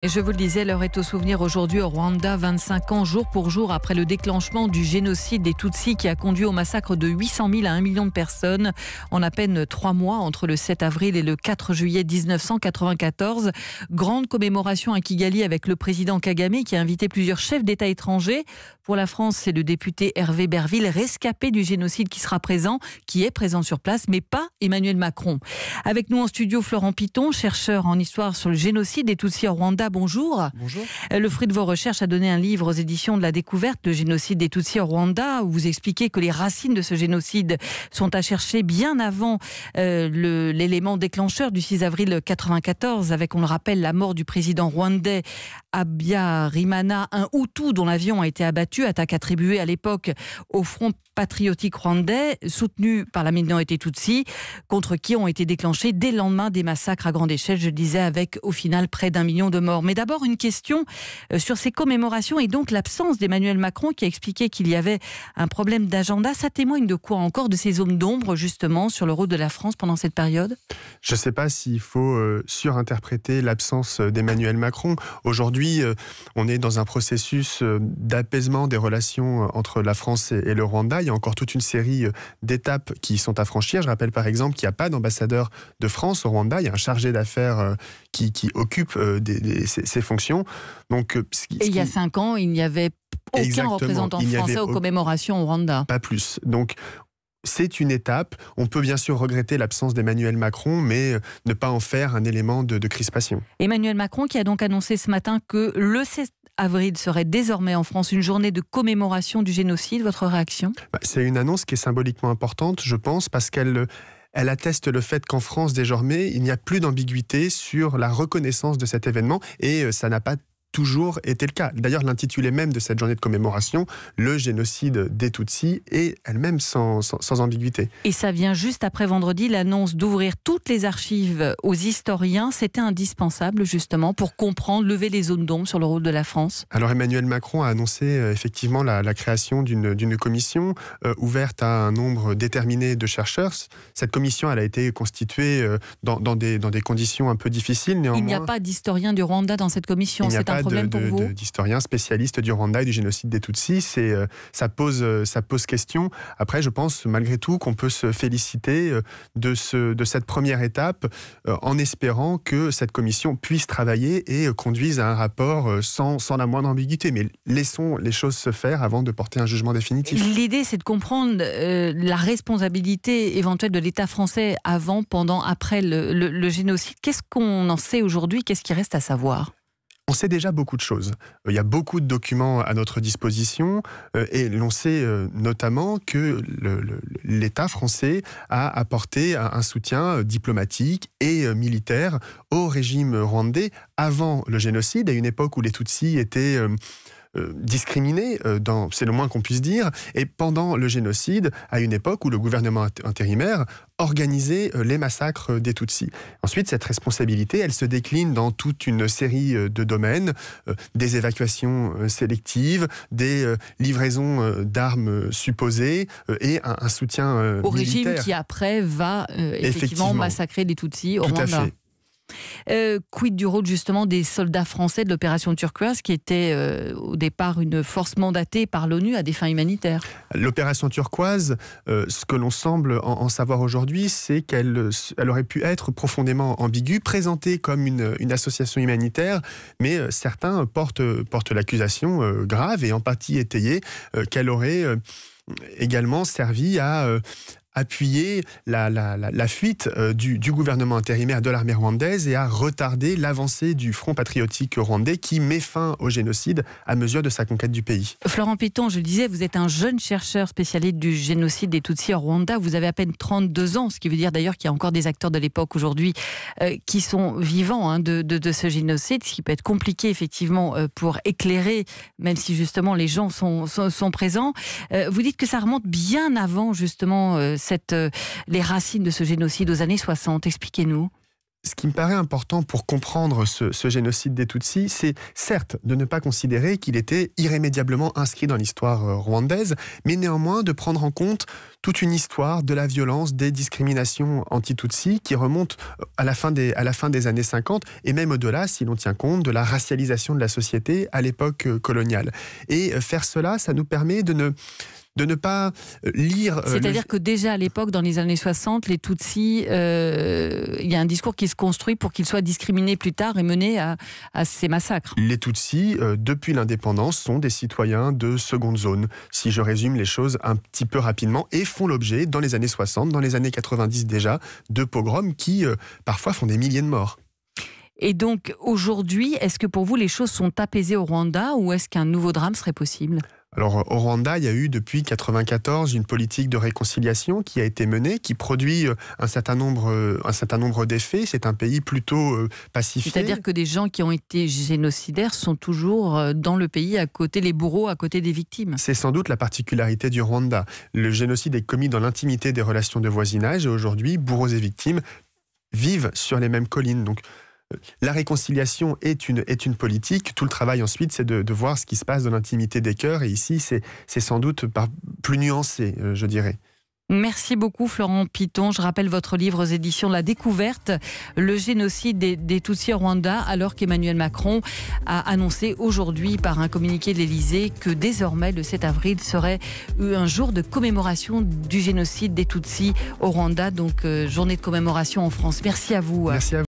Et je vous le disais, l'heure est au souvenir aujourd'hui au Rwanda, 25 ans jour pour jour après le déclenchement du génocide des Tutsis qui a conduit au massacre de 800 000 à 1 million de personnes en à peine 3 mois entre le 7 avril et le 4 juillet 1994. Grande commémoration à Kigali avec le président Kagame qui a invité plusieurs chefs d'État étrangers. Pour la France, c'est le député Hervé Berville, rescapé du génocide qui est présent sur place, mais pas Emmanuel Macron. Avec nous en studio, Florent Piton, chercheur en histoire sur le génocide des Tutsis au Rwanda. Bonjour. Bonjour. Le fruit de vos recherches a donné un livre aux éditions de la Découverte, le génocide des Tutsis au Rwanda, où vous expliquez que les racines de ce génocide sont à chercher bien avant l'élément déclencheur du 6 avril 1994, avec, on le rappelle, la mort du président rwandais Habyarimana, un Hutu dont l'avion a été abattu, attaque attribuée à l'époque au Front patriotique rwandais, soutenu par la minorité Tutsi, contre qui ont été déclenchés dès le lendemain des massacres à grande échelle, je le disais, avec au final près d'1 million de morts. Mais d'abord une question sur ces commémorations et donc l'absence d'Emmanuel Macron qui a expliqué qu'il y avait un problème d'agenda. Ça témoigne de quoi encore? De ces zones d'ombre justement sur le rôle de la France pendant cette période? Je ne sais pas s'il faut surinterpréter l'absence d'Emmanuel Macron. Aujourd'hui, on est dans un processus d'apaisement des relations entre la France et le Rwanda. Il y a encore toute une série d'étapes qui sont à franchir. Je rappelle par exemple qu'il n'y a pas d'ambassadeur de France au Rwanda. Il y a un chargé d'affaires qui occupe ces fonctions. Donc, et il y a 5 ans, il n'y avait aucun représentant français aux commémorations au Rwanda. Pas plus. Donc, c'est une étape. On peut bien sûr regretter l'absence d'Emmanuel Macron, mais ne pas en faire un élément de crispation. Emmanuel Macron qui a donc annoncé ce matin que le 16 avril serait désormais en France une journée de commémoration du génocide. Votre réaction? C'est une annonce qui est symboliquement importante, je pense, parce qu'elle atteste le fait qu'en France, désormais, il n'y a plus d'ambiguïté sur la reconnaissance de cet événement, et ça n'a pas toujours été le cas. D'ailleurs, l'intitulé même de cette journée de commémoration, le génocide des Tutsis, est elle-même sans ambiguïté. Et ça vient juste après vendredi, l'annonce d'ouvrir toutes les archives aux historiens. C'était indispensable, justement, pour comprendre, lever les zones d'ombre sur le rôle de la France. Alors, Emmanuel Macron a annoncé effectivement la création d'une commission ouverte à un nombre déterminé de chercheurs. Cette commission, elle a été constituée dans des conditions un peu difficiles, néanmoins. Il n'y a pas d'historien du Rwanda dans cette commission, c'est un problème pour vous? D'historiens spécialistes du Rwanda et du génocide des Tutsis, ça pose question. Après, je pense malgré tout qu'on peut se féliciter de cette première étape en espérant que cette commission puisse travailler et conduise à un rapport sans la moindre ambiguïté. Mais laissons les choses se faire avant de porter un jugement définitif. L'idée, c'est de comprendre la responsabilité éventuelle de l'État français avant, pendant, après le génocide. Qu'est-ce qu'on en sait aujourd'hui? Qu'est-ce qui reste à savoir? On sait déjà beaucoup de choses. Il y a beaucoup de documents à notre disposition et l'on sait notamment que l'État français a apporté un soutien diplomatique et militaire au régime rwandais avant le génocide, à une époque où les Tutsis étaient discriminés, c'est le moins qu'on puisse dire, et pendant le génocide, à une époque où le gouvernement intérimaire organisait les massacres des Tutsis. Ensuite, cette responsabilité, elle se décline dans toute une série de domaines, des évacuations sélectives, des livraisons d'armes supposées et un soutien au militaire. Régime qui après va effectivement massacrer les Tutsis au Rwanda. Tout à fait. Quid du rôle justement des soldats français de l'opération Turquoise qui était au départ une force mandatée par l'ONU à des fins humanitaires? L'opération Turquoise, ce que l'on semble en savoir aujourd'hui, c'est qu'elle aurait pu être profondément ambiguë, présentée comme une association humanitaire, mais certains portent l'accusation grave et en partie étayée qu'elle aurait également servi à appuyer la fuite du gouvernement intérimaire de l'armée rwandaise et à retarder l'avancée du Front patriotique rwandais qui met fin au génocide à mesure de sa conquête du pays. Florent Piton, je le disais, vous êtes un jeune chercheur spécialiste du génocide des Tutsis au Rwanda. Vous avez à peine 32 ans, ce qui veut dire d'ailleurs qu'il y a encore des acteurs de l'époque aujourd'hui qui sont vivants de ce génocide, ce qui peut être compliqué effectivement pour éclairer, même si justement les gens sont présents. Vous dites que ça remonte bien avant justement les racines de ce génocide aux années 60. Expliquez-nous. Ce qui me paraît important pour comprendre ce génocide des Tutsis, c'est certes de ne pas considérer qu'il était irrémédiablement inscrit dans l'histoire rwandaise, mais néanmoins de prendre en compte toute une histoire de la violence, des discriminations anti-Tutsis qui remontent à la fin des années 50 et même au-delà si l'on tient compte de la racialisation de la société à l'époque coloniale. Et faire cela, ça nous permet de ne pas lire... C'est-à-dire que déjà à l'époque, dans les années 60, les Tutsis, il y a un discours qui se construit pour qu'ils soient discriminés plus tard et menés à ces massacres. Les Tutsis, depuis l'indépendance, sont des citoyens de seconde zone, si je résume les choses un petit peu rapidement, et font l'objet, dans les années 60, dans les années 90 déjà, de pogroms qui, parfois, font des milliers de morts. Et donc, aujourd'hui, est-ce que pour vous, les choses sont apaisées au Rwanda ou est-ce qu'un nouveau drame serait possible ? Alors au Rwanda, il y a eu depuis 1994 une politique de réconciliation qui a été menée, qui produit un certain nombre d'effets. C'est un pays plutôt pacifié. C'est-à-dire que des gens qui ont été génocidaires sont toujours dans le pays, à côté, les bourreaux, à côté des victimes. C'est sans doute la particularité du Rwanda. Le génocide est commis dans l'intimité des relations de voisinage et aujourd'hui, bourreaux et victimes vivent sur les mêmes collines. Donc, la réconciliation est une politique. Tout le travail ensuite, c'est de voir ce qui se passe dans l'intimité des cœurs. Et ici, c'est sans doute plus nuancé, je dirais. Merci beaucoup Florent Piton. Je rappelle votre livre aux éditions La Découverte, le génocide des Tutsis au Rwanda, alors qu'Emmanuel Macron a annoncé aujourd'hui par un communiqué de l'Élysée que désormais le 7 avril serait un jour de commémoration du génocide des Tutsis au Rwanda, donc journée de commémoration en France. Merci à vous. Merci à vous.